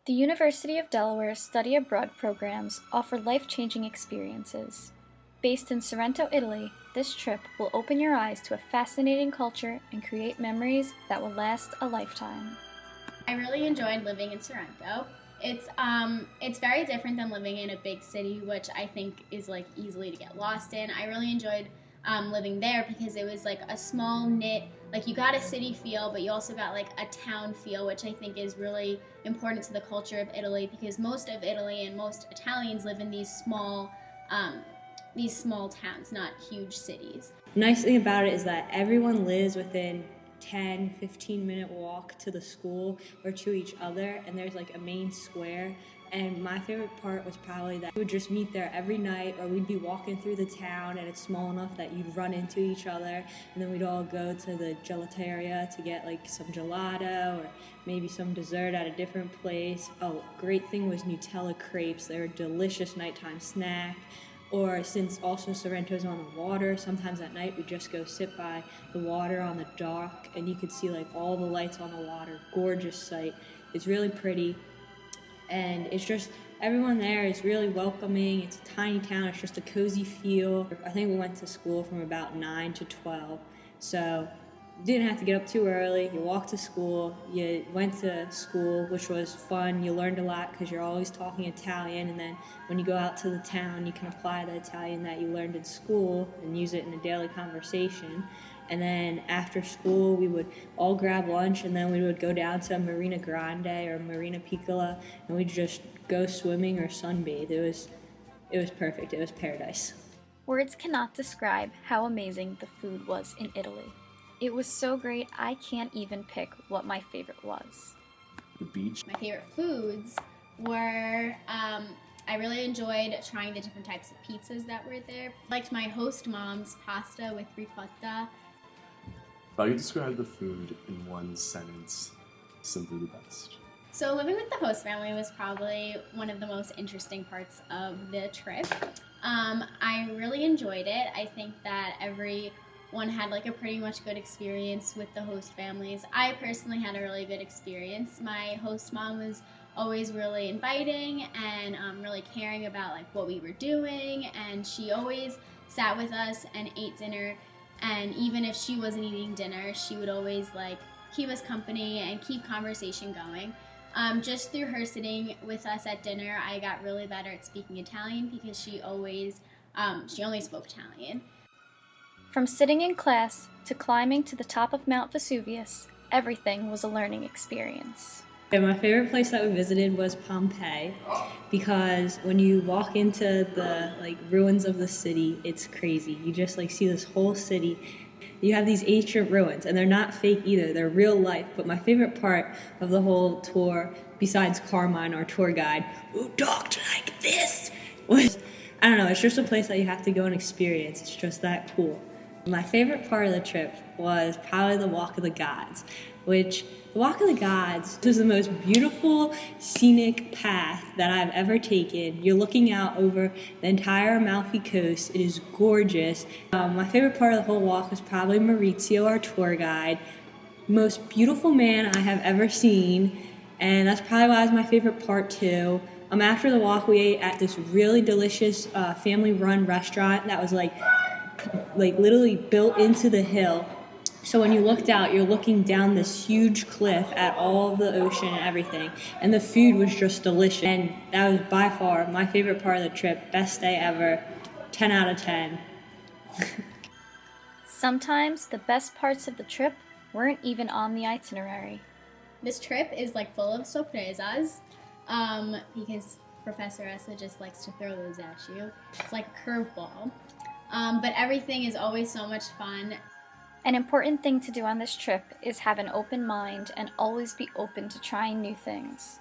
The University of Delaware study abroad programs offer life-changing experiences. Based in Sorrento, Italy, this trip will open your eyes to a fascinating culture and create memories that will last a lifetime. I really enjoyed living in Sorrento. It's very different than living in a big city, which I think is like easily to get lost in. I really enjoyed living there because it was like a small knit, like you got a city feel, but you also got like a town feel, which I think is really important to the culture of Italy because most of Italy and most Italians live in these small towns, not huge cities. The nice thing about it is that everyone lives within 10-15 minute walk to the school or to each other, and there's like a main square. And my favorite part was probably that we would just meet there every night, or we'd be walking through the town and it's small enough that you'd run into each other, and then we'd all go to the gelateria to get like some gelato or maybe some dessert at a different place. Oh, great thing was Nutella crepes. They were a delicious nighttime snack. Or since also Sorrento's on the water, sometimes at night we just go sit by the water on the dock and you could see like all the lights on the water. Gorgeous sight. It's really pretty. And it's just, everyone there is really welcoming. It's a tiny town. It's just a cozy feel. I think we went to school from about 9 to 12. So you didn't have to get up too early. You walked to school. You went to school, which was fun. You learned a lot because you're always talking Italian. And then when you go out to the town, you can apply the Italian that you learned in school and use it in a daily conversation. And then after school, we would all grab lunch, and then we would go down to Marina Grande or Marina Piccola, and we'd just go swimming or sunbathe. It was perfect. It was paradise. Words cannot describe how amazing the food was in Italy. It was so great, I can't even pick what my favorite was. The beach. My favorite foods were, I really enjoyed trying the different types of pizzas that were there. I liked my host mom's pasta with ricotta. If I could describe the food in one sentence, simply the best. So living with the host family was probably one of the most interesting parts of the trip. I really enjoyed it. I think that everyone had like a pretty much good experience with the host families. I personally had a really good experience. My host mom was always really inviting and really caring about like what we were doing, and she always sat with us and ate dinner. And even if she wasn't eating dinner, she would always like keep us company and keep conversation going. Just through her sitting with us at dinner, I got really better at speaking Italian because she only spoke Italian. From sitting in class to climbing to the top of Mount Vesuvius, everything was a learning experience. Yeah, my favorite place that we visited was Pompeii because when you walk into the ruins of the city, it's crazy. You just see this whole city. You have these ancient ruins, and they're not fake either. They're real life. But my favorite part of the whole tour, besides Carmine, our tour guide, who talked like this, was, I don't know, it's just a place that you have to go and experience. It's just that cool. My favorite part of the trip was probably the Walk of the Gods, which the Walk of the Gods was the most beautiful scenic path that I've ever taken. You're looking out over the entire Amalfi Coast. It is gorgeous. My favorite part of the whole walk was probably Maurizio, our tour guide. Most beautiful man I have ever seen, and that's probably why it was my favorite part too. After the walk, we ate at this really delicious family-run restaurant that was like literally built into the hill. So when you looked out, you're looking down this huge cliff at all the ocean and everything. And the food was just delicious. And that was by far my favorite part of the trip. Best day ever. 10 out of 10. Sometimes the best parts of the trip weren't even on the itinerary. This trip is full of sorpresas because Professor Essa just likes to throw those at you. It's like a curveball. But everything is always so much fun. An important thing to do on this trip is have an open mind and always be open to trying new things.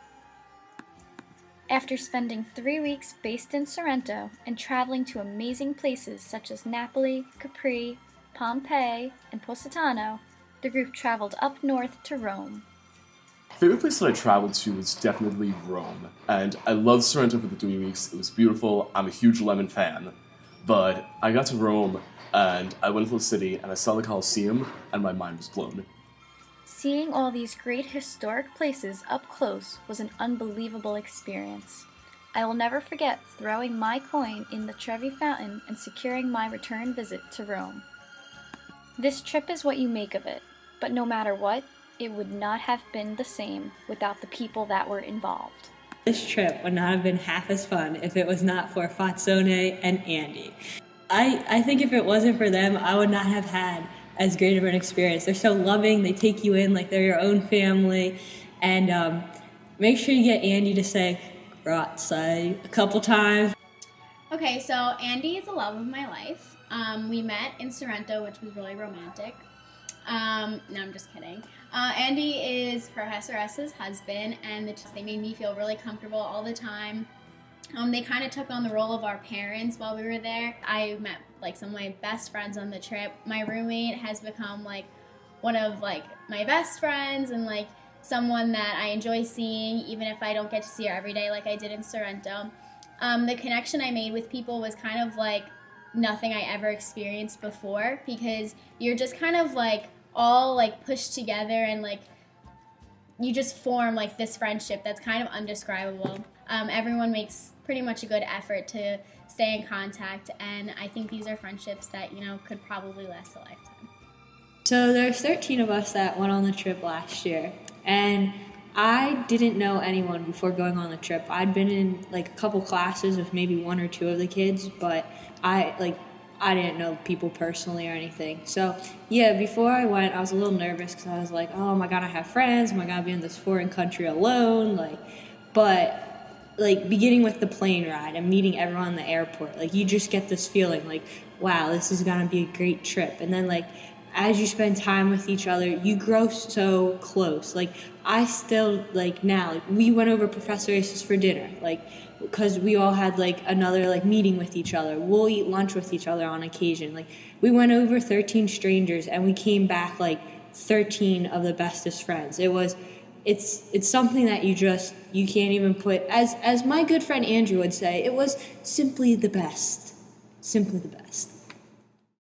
After spending 3 weeks based in Sorrento and traveling to amazing places such as Napoli, Capri, Pompeii, and Positano, the group traveled up north to Rome. Favorite place that I traveled to was definitely Rome, and I loved Sorrento for the 3 weeks. It was beautiful. I'm a huge lemon fan, but I got to Rome and I went into the city and I saw the Colosseum and my mind was blown. Seeing all these great historic places up close was an unbelievable experience. I will never forget throwing my coin in the Trevi Fountain and securing my return visit to Rome. This trip is what you make of it, but no matter what, it would not have been the same without the people that were involved. This trip would not have been half as fun if it was not for Fazzone and Andy. I think if it wasn't for them, I would not have had as great of an experience. They're so loving, they take you in like they're your own family, and make sure you get Andy to say grazie a couple times. Okay, so Andy is the love of my life. We met in Sorrento, which was really romantic. No, I'm just kidding. Andy is Professor S's husband, and they made me feel really comfortable all the time. They kind of took on the role of our parents while we were there. I met like some of my best friends on the trip. My roommate has become like one of like my best friends, and like someone that I enjoy seeing even if I don't get to see her every day like I did in Sorrento. The connection I made with people was kind of like nothing I ever experienced before, because you're just kind of like all like pushed together, and like you just form like this friendship that's kind of undescribable. Everyone makes pretty much a good effort to stay in contact, and I think these are friendships that, you know, could probably last a lifetime. So there's 13 of us that went on the trip last year, and I didn't know anyone before going on the trip. I'd been in like a couple classes with maybe one or two of the kids, but I didn't know people personally or anything. So yeah, before I went, I was a little nervous because I was like, oh, am I gonna have friends? Am I gonna be in this foreign country alone? But beginning with the plane ride and meeting everyone in the airport, like you just get this feeling like, wow, this is gonna be a great trip. And then like as you spend time with each other, you grow so close. Like I still now we went over Professor Aces for dinner, because we all had another meeting with each other. We'll eat lunch with each other on occasion. We went over 13 strangers and we came back 13 of the bestest friends. It's something that you can't even put, as my good friend Andrew would say, it was simply the best. Simply the best.